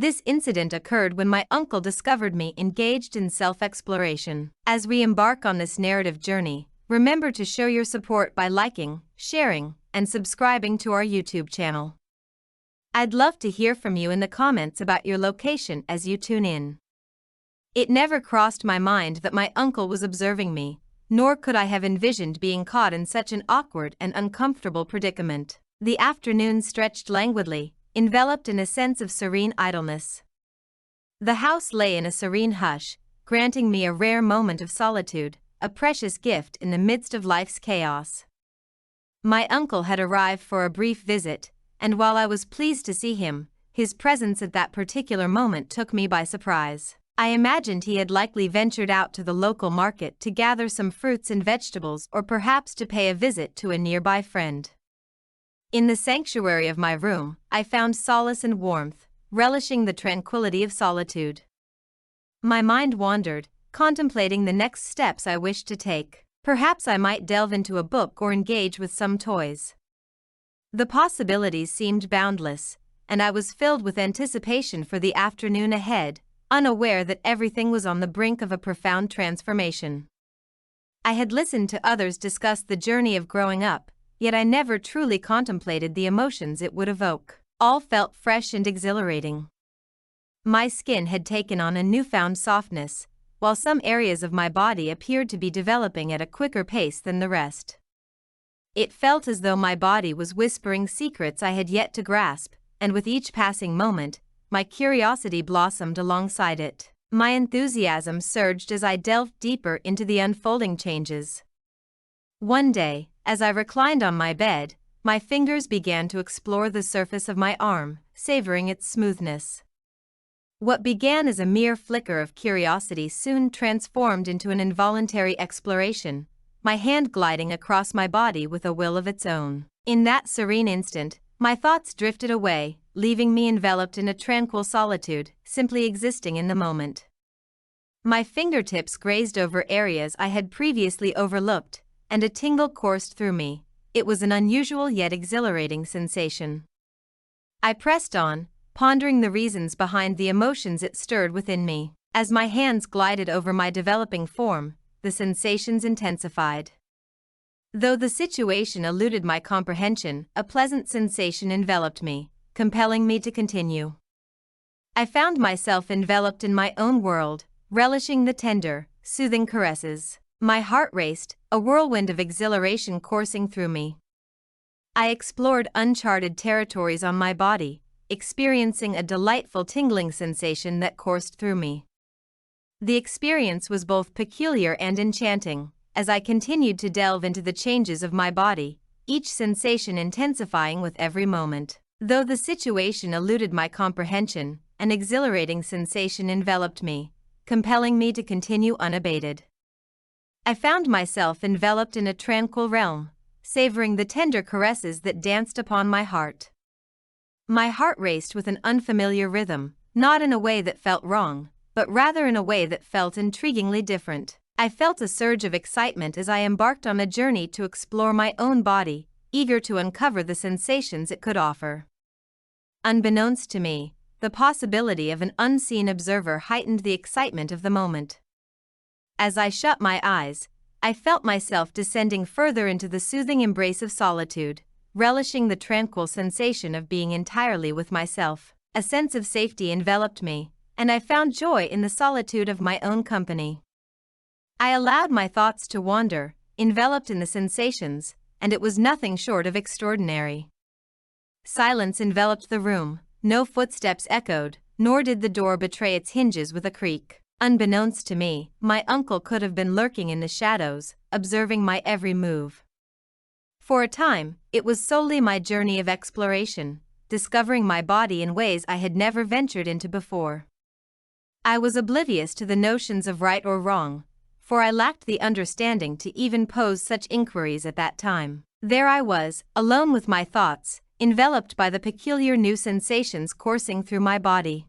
This incident occurred when my uncle discovered me engaged in self-exploration. As we embark on this narrative journey, remember to show your support by liking, sharing, and subscribing to our YouTube channel. I'd love to hear from you in the comments about your location as you tune in. It never crossed my mind that my uncle was observing me, nor could I have envisioned being caught in such an awkward and uncomfortable predicament. The afternoon stretched languidly, enveloped in a sense of serene idleness. The house lay in a serene hush, granting me a rare moment of solitude, a precious gift in the midst of life's chaos. My uncle had arrived for a brief visit, and while I was pleased to see him, his presence at that particular moment took me by surprise. I imagined he had likely ventured out to the local market to gather some fruits and vegetables, or perhaps to pay a visit to a nearby friend. In the sanctuary of my room, I found solace and warmth, relishing the tranquility of solitude. My mind wandered, contemplating the next steps I wished to take. Perhaps I might delve into a book or engage with some toys. The possibilities seemed boundless, and I was filled with anticipation for the afternoon ahead, unaware that everything was on the brink of a profound transformation. I had listened to others discuss the journey of growing up, yet I never truly contemplated the emotions it would evoke. All felt fresh and exhilarating. My skin had taken on a newfound softness, while some areas of my body appeared to be developing at a quicker pace than the rest. It felt as though my body was whispering secrets I had yet to grasp, and with each passing moment, my curiosity blossomed alongside it. My enthusiasm surged as I delved deeper into the unfolding changes. One day, as I reclined on my bed, my fingers began to explore the surface of my arm, savoring its smoothness. What began as a mere flicker of curiosity soon transformed into an involuntary exploration, my hand gliding across my body with a will of its own. In that serene instant, my thoughts drifted away, leaving me enveloped in a tranquil solitude, simply existing in the moment. My fingertips grazed over areas I had previously overlooked, and a tingle coursed through me. It was an unusual yet exhilarating sensation. I pressed on, pondering the reasons behind the emotions it stirred within me. As my hands glided over my developing form, the sensations intensified. Though the situation eluded my comprehension, a pleasant sensation enveloped me, compelling me to continue. I found myself enveloped in my own world, relishing the tender, soothing caresses. My heart raced, a whirlwind of exhilaration coursing through me. I explored uncharted territories on my body, experiencing a delightful tingling sensation that coursed through me. The experience was both peculiar and enchanting, as I continued to delve into the changes of my body, each sensation intensifying with every moment. Though the situation eluded my comprehension, an exhilarating sensation enveloped me, compelling me to continue unabated. I found myself enveloped in a tranquil realm, savoring the tender caresses that danced upon my heart. My heart raced with an unfamiliar rhythm, not in a way that felt wrong, but rather in a way that felt intriguingly different. I felt a surge of excitement as I embarked on a journey to explore my own body, eager to uncover the sensations it could offer. Unbeknownst to me, the possibility of an unseen observer heightened the excitement of the moment. As I shut my eyes, I felt myself descending further into the soothing embrace of solitude, relishing the tranquil sensation of being entirely with myself. A sense of safety enveloped me, and I found joy in the solitude of my own company. I allowed my thoughts to wander, enveloped in the sensations, and it was nothing short of extraordinary. Silence enveloped the room, no footsteps echoed, nor did the door betray its hinges with a creak. Unbeknownst to me, my uncle could have been lurking in the shadows, observing my every move. For a time, it was solely my journey of exploration, discovering my body in ways I had never ventured into before. I was oblivious to the notions of right or wrong, for I lacked the understanding to even pose such inquiries at that time. There I was, alone with my thoughts, enveloped by the peculiar new sensations coursing through my body.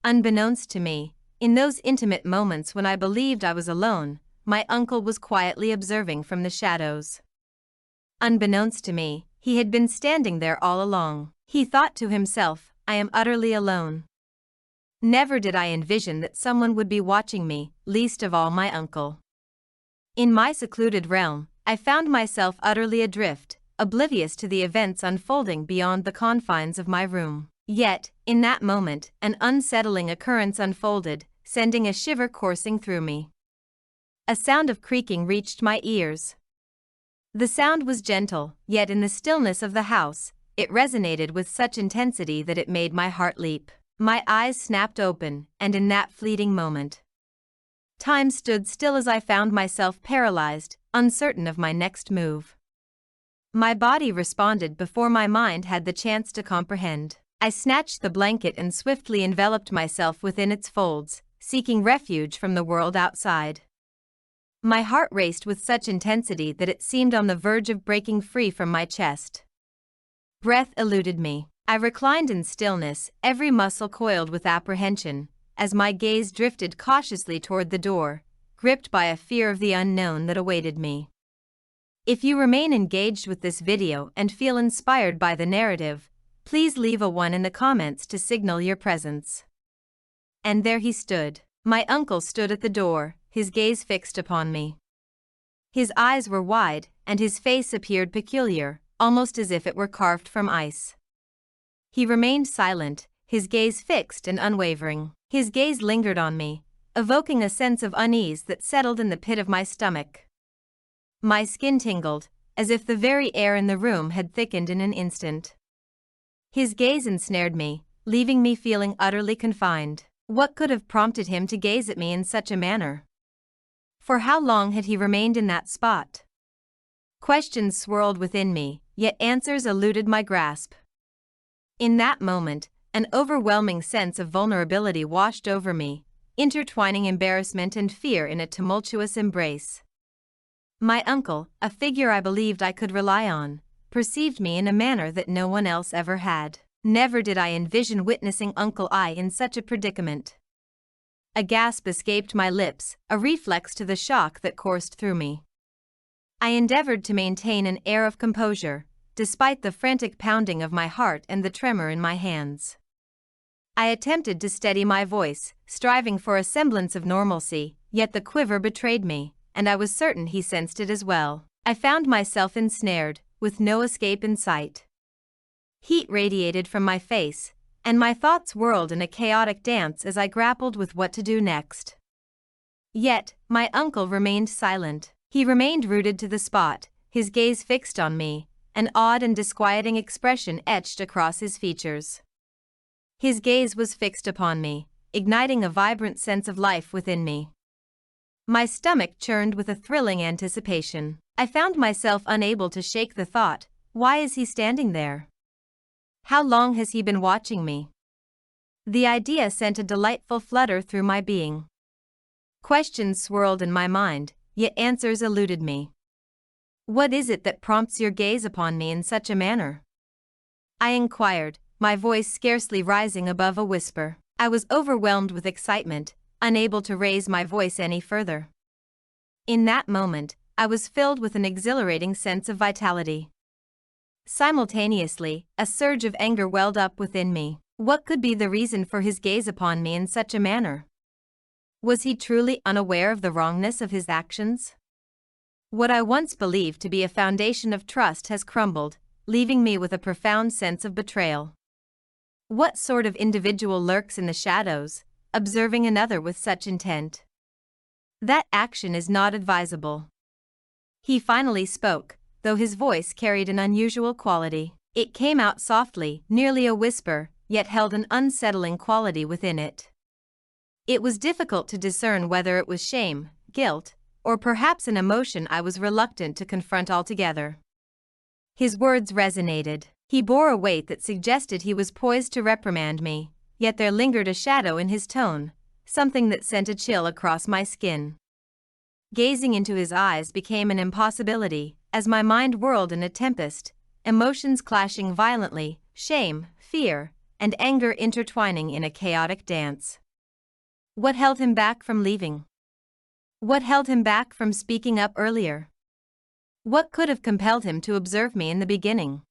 Unbeknownst to me, in those intimate moments when I believed I was alone, my uncle was quietly observing from the shadows. Unbeknownst to me, he had been standing there all along. He thought to himself, I am utterly alone. Never did I envision that someone would be watching me, least of all my uncle. In my secluded realm, I found myself utterly adrift, oblivious to the events unfolding beyond the confines of my room. Yet, in that moment, an unsettling occurrence unfolded, sending a shiver coursing through me. A sound of creaking reached my ears. The sound was gentle, yet in the stillness of the house, it resonated with such intensity that it made my heart leap. My eyes snapped open, and in that fleeting moment, time stood still as I found myself paralyzed, uncertain of my next move. My body responded before my mind had the chance to comprehend. I snatched the blanket and swiftly enveloped myself within its folds, seeking refuge from the world outside. My heart raced with such intensity that it seemed on the verge of breaking free from my chest. Breath eluded me. I reclined in stillness, every muscle coiled with apprehension, as my gaze drifted cautiously toward the door, gripped by a fear of the unknown that awaited me. If you remain engaged with this video and feel inspired by the narrative, please leave a 1 in the comments to signal your presence. And there he stood. My uncle stood at the door, his gaze fixed upon me. His eyes were wide, and his face appeared peculiar, almost as if it were carved from ice. He remained silent, his gaze fixed and unwavering. His gaze lingered on me, evoking a sense of unease that settled in the pit of my stomach. My skin tingled, as if the very air in the room had thickened in an instant. His gaze ensnared me, leaving me feeling utterly confined. What could have prompted him to gaze at me in such a manner? For how long had he remained in that spot? Questions swirled within me, yet answers eluded my grasp. In that moment, an overwhelming sense of vulnerability washed over me, intertwining embarrassment and fear in a tumultuous embrace. My uncle, a figure I believed I could rely on, perceived me in a manner that no one else ever had. Never did I envision witnessing Uncle I in such a predicament. A gasp escaped my lips, a reflex to the shock that coursed through me. I endeavored to maintain an air of composure, despite the frantic pounding of my heart and the tremor in my hands. I attempted to steady my voice, striving for a semblance of normalcy, yet the quiver betrayed me, and I was certain he sensed it as well. I found myself ensnared, with no escape in sight. Heat radiated from my face, and my thoughts whirled in a chaotic dance as I grappled with what to do next. Yet, my uncle remained silent. He remained rooted to the spot, his gaze fixed on me, an odd and disquieting expression etched across his features. His gaze was fixed upon me, igniting a vibrant sense of life within me. My stomach churned with a thrilling anticipation. I found myself unable to shake the thought, why is he standing there? How long has he been watching me? The idea sent a delightful flutter through my being. Questions swirled in my mind, yet answers eluded me. What is it that prompts your gaze upon me in such a manner? I inquired, my voice scarcely rising above a whisper. I was overwhelmed with excitement, unable to raise my voice any further. In that moment, I was filled with an exhilarating sense of vitality. Simultaneously, a surge of anger welled up within me. What could be the reason for his gaze upon me in such a manner? Was he truly unaware of the wrongness of his actions? What I once believed to be a foundation of trust has crumbled, leaving me with a profound sense of betrayal. What sort of individual lurks in the shadows, observing another with such intent? That action is not advisable. He finally spoke, though his voice carried an unusual quality. It came out softly, nearly a whisper, yet held an unsettling quality within it. It was difficult to discern whether it was shame, guilt, or perhaps an emotion I was reluctant to confront altogether. His words resonated. He bore a weight that suggested he was poised to reprimand me, yet there lingered a shadow in his tone, something that sent a chill across my skin. Gazing into his eyes became an impossibility, as my mind whirled in a tempest, emotions clashing violently, shame, fear, and anger intertwining in a chaotic dance. What held him back from leaving? What held him back from speaking up earlier? What could have compelled him to observe me in the beginning?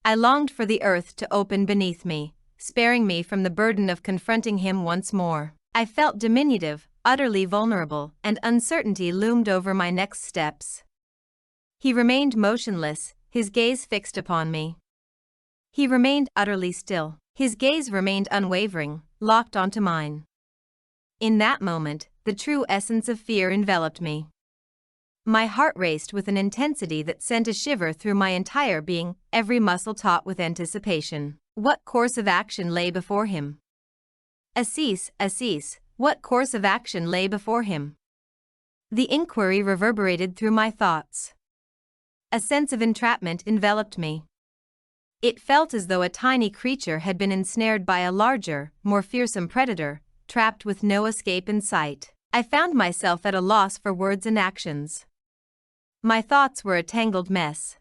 I longed for the earth to open beneath me, sparing me from the burden of confronting him once more. I felt diminutive, utterly vulnerable, and uncertainty loomed over my next steps. He remained motionless, his gaze fixed upon me. He remained utterly still. His gaze remained unwavering, locked onto mine. In that moment, the true essence of fear enveloped me. My heart raced with an intensity that sent a shiver through my entire being, every muscle taut with anticipation. What course of action lay before him? Assis, what course of action lay before him? The inquiry reverberated through my thoughts. A sense of entrapment enveloped me. It felt as though a tiny creature had been ensnared by a larger, more fearsome predator, trapped with no escape in sight. I found myself at a loss for words and actions. My thoughts were a tangled mess.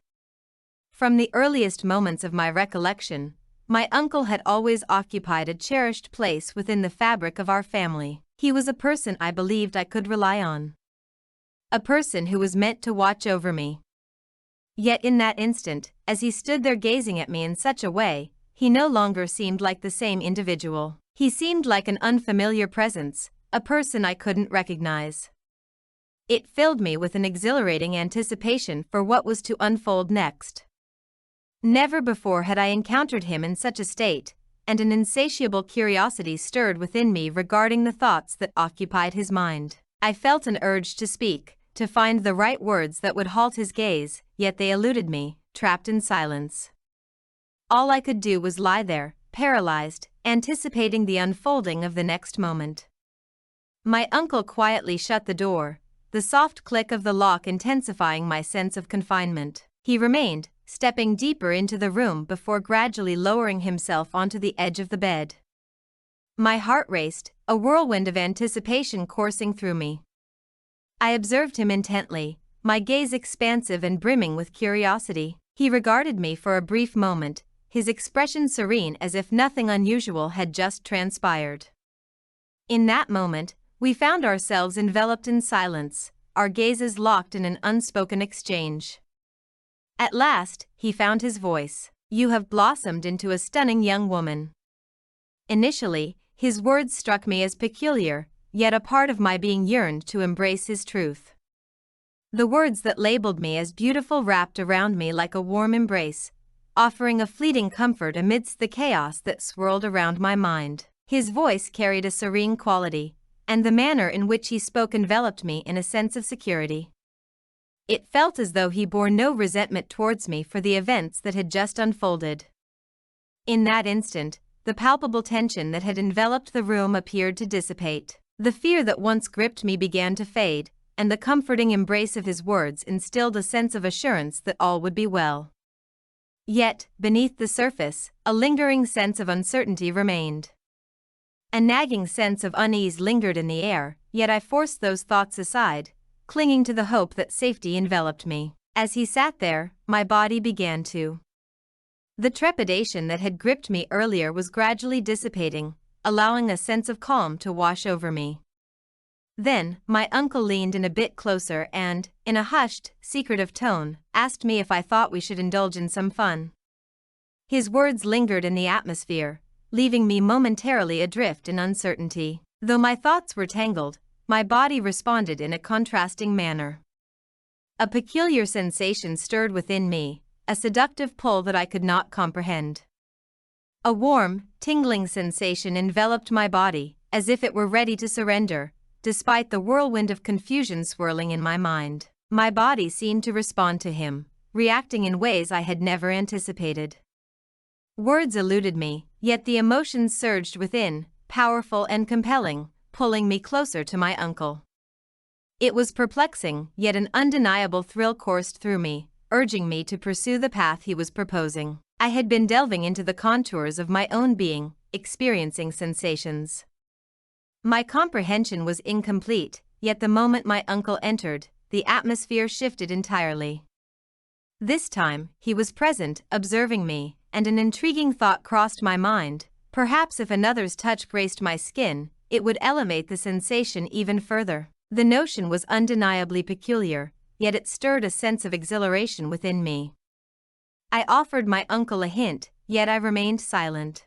From the earliest moments of my recollection, my uncle had always occupied a cherished place within the fabric of our family. He was a person I believed I could rely on. A person who was meant to watch over me. Yet in that instant, as he stood there gazing at me in such a way, he no longer seemed like the same individual. He seemed like an unfamiliar presence, a person I couldn't recognize. It filled me with an exhilarating anticipation for what was to unfold next. Never before had I encountered him in such a state, and an insatiable curiosity stirred within me regarding the thoughts that occupied his mind. I felt an urge to speak, to find the right words that would halt his gaze, yet they eluded me, trapped in silence. All I could do was lie there, paralyzed, anticipating the unfolding of the next moment. My uncle quietly shut the door, the soft click of the lock intensifying my sense of confinement. He remained, stepping deeper into the room before gradually lowering himself onto the edge of the bed. My heart raced, a whirlwind of anticipation coursing through me. I observed him intently, my gaze expansive and brimming with curiosity. He regarded me for a brief moment, his expression serene as if nothing unusual had just transpired. In that moment, we found ourselves enveloped in silence, our gazes locked in an unspoken exchange. At last, he found his voice. "You have blossomed into a stunning young woman." Initially, his words struck me as peculiar, yet a part of my being yearned to embrace his truth. The words that labeled me as beautiful wrapped around me like a warm embrace, offering a fleeting comfort amidst the chaos that swirled around my mind. His voice carried a serene quality, and the manner in which he spoke enveloped me in a sense of security. It felt as though he bore no resentment towards me for the events that had just unfolded. In that instant, the palpable tension that had enveloped the room appeared to dissipate. The fear that once gripped me began to fade, and the comforting embrace of his words instilled a sense of assurance that all would be well. Yet, beneath the surface, a lingering sense of uncertainty remained. A nagging sense of unease lingered in the air, yet I forced those thoughts aside, clinging to the hope that safety enveloped me. As he sat there, my body began to. The trepidation that had gripped me earlier was gradually dissipating, allowing a sense of calm to wash over me. Then, my uncle leaned in a bit closer and, in a hushed, secretive tone, asked me if I thought we should indulge in some fun. His words lingered in the atmosphere, leaving me momentarily adrift in uncertainty. Though my thoughts were tangled, my body responded in a contrasting manner. A peculiar sensation stirred within me, a seductive pull that I could not comprehend. A warm, tingling sensation enveloped my body, as if it were ready to surrender, despite the whirlwind of confusion swirling in my mind. My body seemed to respond to him, reacting in ways I had never anticipated. Words eluded me, yet the emotions surged within, powerful and compelling, pulling me closer to my uncle. It was perplexing, yet an undeniable thrill coursed through me, urging me to pursue the path he was proposing. I had been delving into the contours of my own being, experiencing sensations. My comprehension was incomplete, yet the moment my uncle entered, the atmosphere shifted entirely. This time, he was present, observing me, and an intriguing thought crossed my mind. Perhaps if another's touch graced my skin, it would elevate the sensation even further. The notion was undeniably peculiar, yet it stirred a sense of exhilaration within me. I offered my uncle a hint, yet I remained silent.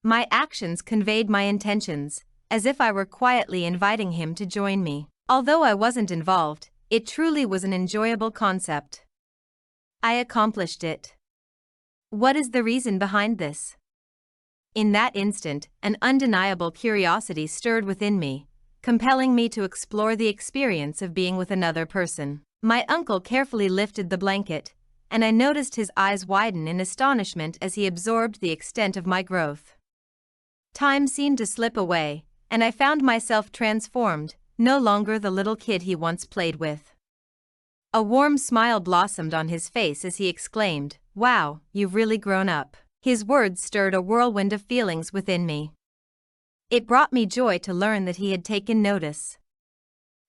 My actions conveyed my intentions, as if I were quietly inviting him to join me. Although I wasn't involved, it truly was an enjoyable concept. I accomplished it. What is the reason behind this? In that instant, an undeniable curiosity stirred within me, compelling me to explore the experience of being with another person. My uncle carefully lifted the blanket, and I noticed his eyes widen in astonishment as he absorbed the extent of my growth. Time seemed to slip away, and I found myself transformed, no longer the little kid he once played with. A warm smile blossomed on his face as he exclaimed, "Wow, you've really grown up." His words stirred a whirlwind of feelings within me. It brought me joy to learn that he had taken notice.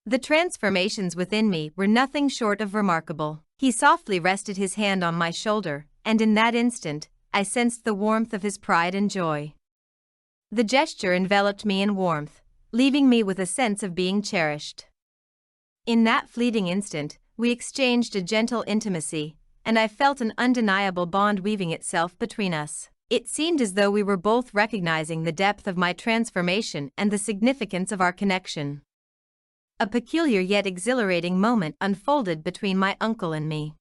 The transformations within me were nothing short of remarkable. He softly rested his hand on my shoulder, and in that instant, I sensed the warmth of his pride and joy. The gesture enveloped me in warmth, leaving me with a sense of being cherished. In that fleeting instant, we exchanged a gentle intimacy, and I felt an undeniable bond weaving itself between us. It seemed as though we were both recognizing the depth of my transformation and the significance of our connection. A peculiar yet exhilarating moment unfolded between my uncle and me.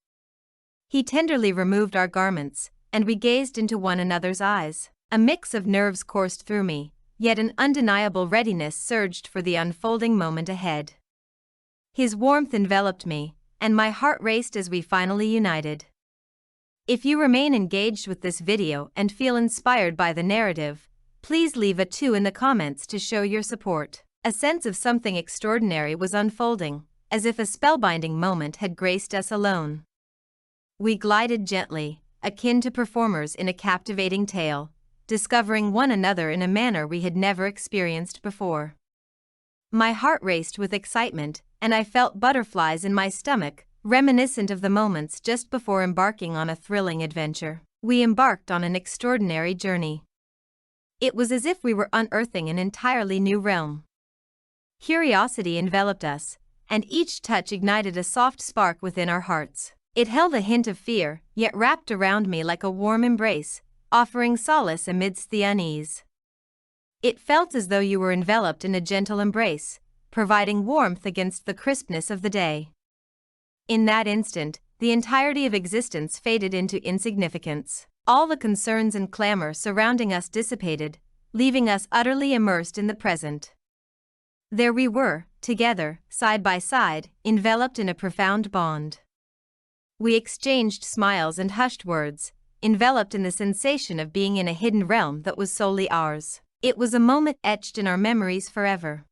He tenderly removed our garments, and we gazed into one another's eyes. A mix of nerves coursed through me, yet an undeniable readiness surged for the unfolding moment ahead. His warmth enveloped me, and my heart raced as we finally united. If you remain engaged with this video and feel inspired by the narrative, please leave a 2 in the comments to show your support. A sense of something extraordinary was unfolding, as if a spellbinding moment had graced us alone. We glided gently, akin to performers in a captivating tale, discovering one another in a manner we had never experienced before. My heart raced with excitement, and I felt butterflies in my stomach, reminiscent of the moments just before embarking on a thrilling adventure. We embarked on an extraordinary journey. It was as if we were unearthing an entirely new realm. Curiosity enveloped us, and each touch ignited a soft spark within our hearts. It held a hint of fear, yet wrapped around me like a warm embrace, offering solace amidst the unease. It felt as though you were enveloped in a gentle embrace, providing warmth against the crispness of the day. In that instant, the entirety of existence faded into insignificance. All the concerns and clamor surrounding us dissipated, leaving us utterly immersed in the present. There we were, together, side by side, enveloped in a profound bond. We exchanged smiles and hushed words, enveloped in the sensation of being in a hidden realm that was solely ours. It was a moment etched in our memories forever.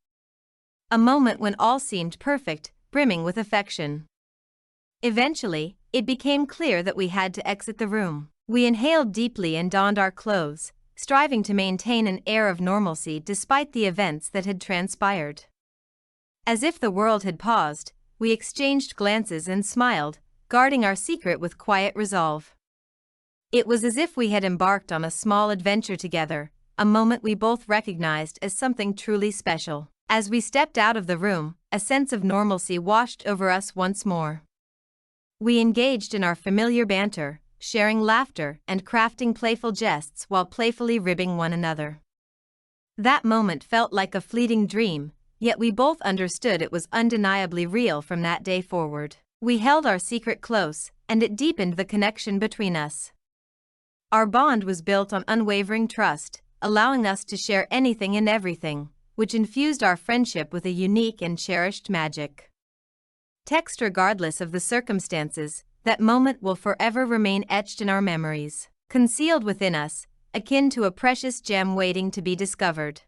A moment when all seemed perfect, brimming with affection. Eventually, it became clear that we had to exit the room. We inhaled deeply and donned our clothes, striving to maintain an air of normalcy despite the events that had transpired. As if the world had paused, we exchanged glances and smiled, guarding our secret with quiet resolve. It was as if we had embarked on a small adventure together, a moment we both recognized as something truly special. As we stepped out of the room, a sense of normalcy washed over us once more. We engaged in our familiar banter, sharing laughter and crafting playful jests while playfully ribbing one another. That moment felt like a fleeting dream, yet we both understood it was undeniably real from that day forward. We held our secret close, and it deepened the connection between us. Our bond was built on unwavering trust, allowing us to share anything and everything, which infused our friendship with a unique and cherished magic. Text regardless of the circumstances, that moment will forever remain etched in our memories, concealed within us, akin to a precious gem waiting to be discovered.